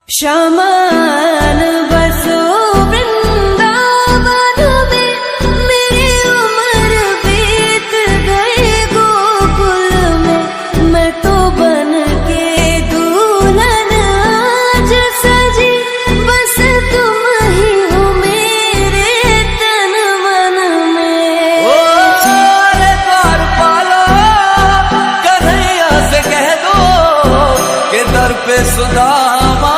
शामान बसो वृंदावन में, मेरी उम्र बीत गई गोकुल में। मैं तो बन के दुल्हन आज सजी, बस तुम ही हो मेरे तन मन में। ओ रे द्वार पालो, कन्हैया से कह दो कि दर पे सुदामा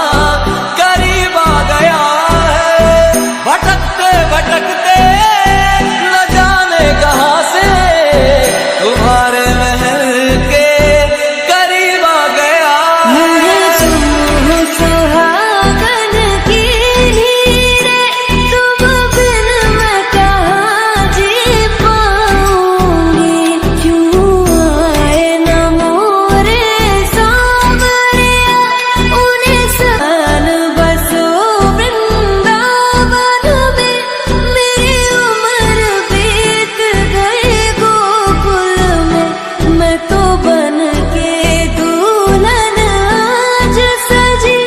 करीब आ गया है। भटकते भटकते न जाने कहां से तुम्हारे महल के करीब आ गया है। तुम सुहागन की हीरे, तुम बिन मैं कहाँ जी पाऊंगी। क्यों आए न मोरे सांवरिया, उन्हें सान बसो वृंदावन में। मेरी उम्र बीत गई गोकुल में। मैं तो बन के दुल्हन आज सजी,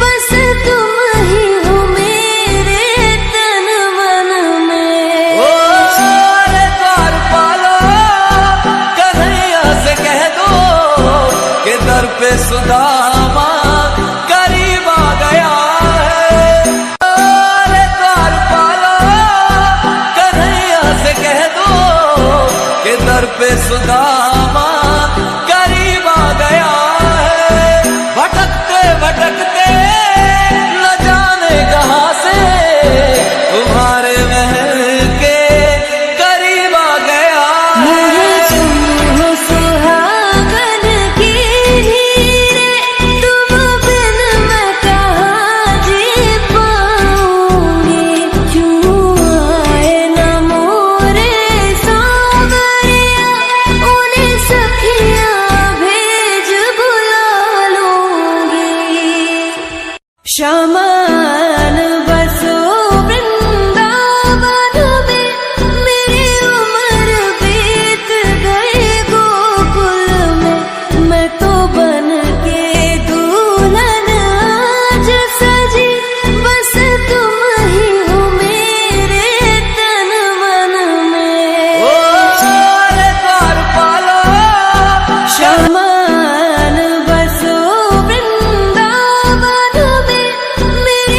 बस तुम ही हो मेरे तन मन में। ओ रे द्वार पालो, कन्हैया से कह दो कि दर पे सुदामा करीब आ गया है। ओ रे द्वार पालो, कन्हैया से कह दो कि दर पे सुदामा करीब आ गया है। भटकते भटकते न जाने कहां से तुम्हारे महल के करीब आ गया है। तुम हो सुहागन की हीरे, तुम बिन मैं कहाँ जी पाऊंगी। क्यों आए न मोरे सांवरिया, उन्हें सखियाँ भेज बुला लूंगी। शामान बसो वृंदावन में, मेरी उम्र बीत गई गोकुल में। मैं तो बन के दुल्हन आज सजी, बस तुम ही हो मेरे तन मन में। ओ रे द्वार पालो, शामान बसो वृंदावन में, मेरी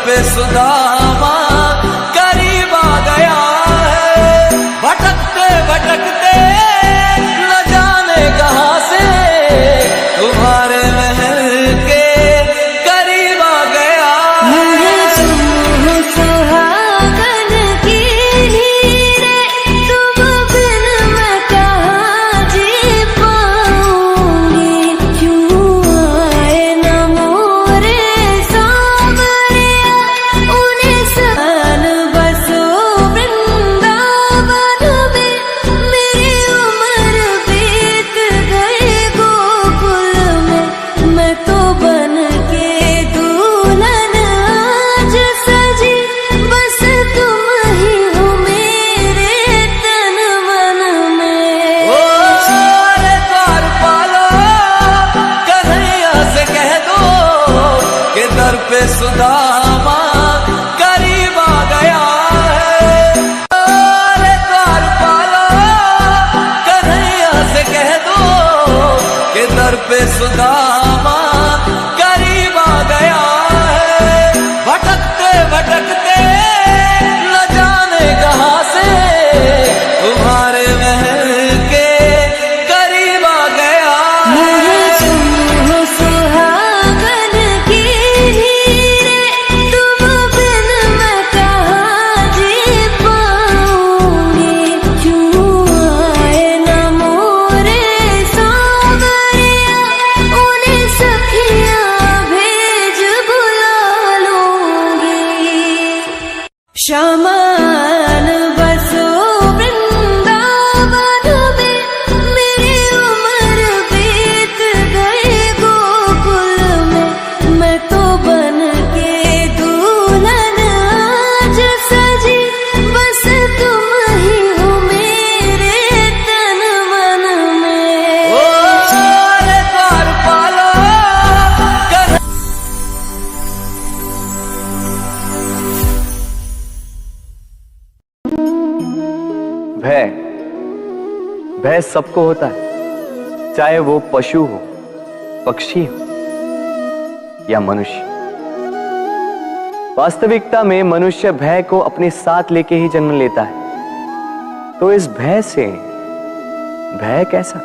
पे सुदामा करीब आ गया है। भटकते भटकते न जाने कहां से तुम्हारे महल के करीब आ गया है। तुम सुहागन की नीरे, तुम बिन मैं कहाँ जी पाऊंगी। क्यों आए न मोरे सांवरिया, उन्हें सान बसो वृंदावन में। मेरी उम्र बीत गई गोकुल में, मैं तो बन के दुल्हन आज सजी। बस तुम ही हो मेरे तन मन में। ओ रे द्वारपालो, कन्हैया से कह दो कि दर पे सुदामा करीब आ गया है। ओ रे द्वारपालो, कन्हैया से कह दो कि दर पे सुदामा करीब आ गया है। भटकते भटकते न जाने कहां से तुम्हारे महल के करीब आ गया है। तुम हो सुहागन की नीरे, तुम बिन मैं कहाँ जी पाऊंगी। क्यों आए न मोरे सांवरिया, उन्हें सखियाँ भेज बुला लूंगी। शमान बसो वृंदावन में, मेरी उम्र बीत गई गोकुल में। मैं तो बन के दुल्हन आज सजी। बस तुम ही हो मेरे तन मन में। ओ रे द्वारपालो, भय भय सबको होता है, चाहे वो पशु हो, पक्षी हो या मनुष्य। वास्तविकता में मनुष्य भय को अपने साथ लेके ही जन्म लेता है। तो इस भय से भय कैसा?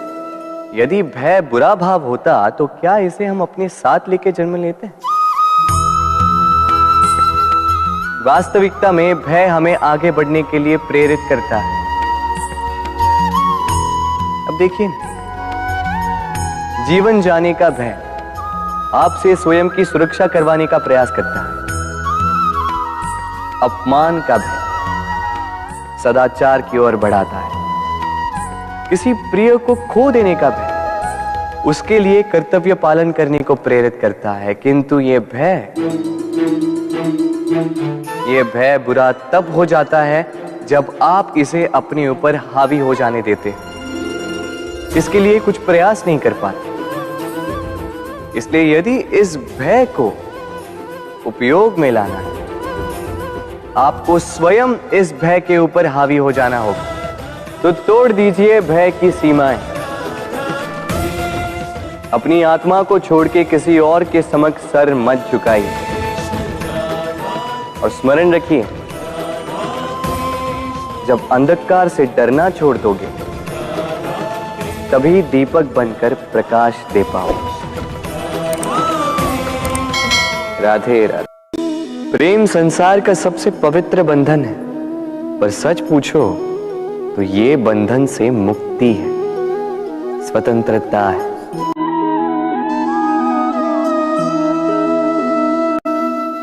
यदि भय बुरा भाव होता तो क्या इसे हम अपने साथ लेके जन्म लेते हैं? वास्तविकता में भय हमें आगे बढ़ने के लिए प्रेरित करता है। अब देखिए, जीवन जाने का भय आपसे स्वयं की सुरक्षा करवाने का प्रयास करता है। अपमान का भय सदाचार की ओर बढ़ाता है। किसी प्रिय को खो देने का भय उसके लिए कर्तव्य पालन करने को प्रेरित करता है। किंतु ये भय बुरा तब हो जाता है जब आप इसे अपने ऊपर हावी हो जाने देते हैं, इसके लिए कुछ प्रयास नहीं कर पाते। इसलिए यदि इस भय को उपयोग में लाना है, आपको स्वयं इस भय के ऊपर हावी हो जाना होगा। तो तोड़ दीजिए भय की सीमाएं। अपनी आत्मा को छोड़ के किसी और के समक्ष सर मत झुकाइए और स्मरण रखिए, जब अंधकार से डरना छोड़ दोगे तभी दीपक बनकर प्रकाश दे पाओगे। राधे राधे। प्रेम संसार का सबसे पवित्र बंधन है, पर सच पूछो तो ये बंधन से मुक्ति है, स्वतंत्रता है।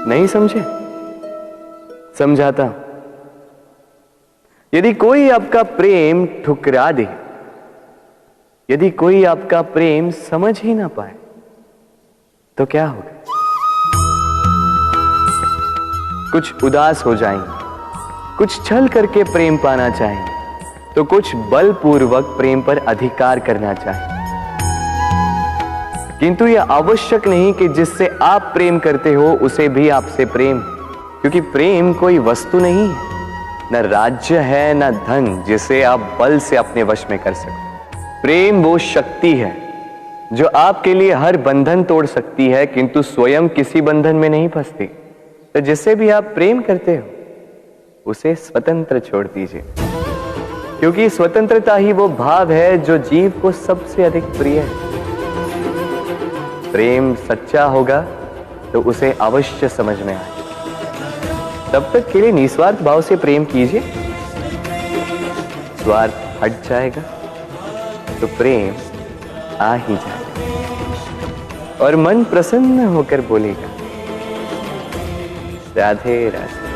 नहीं समझे? समझाता हूं। यदि कोई आपका प्रेम ठुकरा दे, यदि कोई आपका प्रेम समझ ही ना पाए, तो क्या होगा? कुछ उदास हो जाएंगे, कुछ छल करके प्रेम पाना चाहेंगे, तो कुछ बलपूर्वक प्रेम पर अधिकार करना चाहेंगे। किंतु यह आवश्यक नहीं कि जिससे आप प्रेम करते हो उसे भी आपसे प्रेम, क्योंकि प्रेम कोई वस्तु नहीं है, न राज्य है न धन जिसे आप बल से अपने वश में कर सको। प्रेम वो शक्ति है जो आपके लिए हर बंधन तोड़ सकती है, किंतु स्वयं किसी बंधन में नहीं फंसती। तो जिससे भी आप प्रेम करते हो उसे स्वतंत्र छोड़ दीजिए, क्योंकि स्वतंत्रता ही वो भाव है जो जीव को सबसे अधिक प्रिय है। प्रेम सच्चा होगा तो उसे अवश्य समझ में आए। तब तक के लिए निस्वार्थ भाव से प्रेम कीजिए। स्वार्थ हट जाएगा तो प्रेम आ ही जाएगा और मन प्रसन्न होकर बोलेगा, राधे राधे।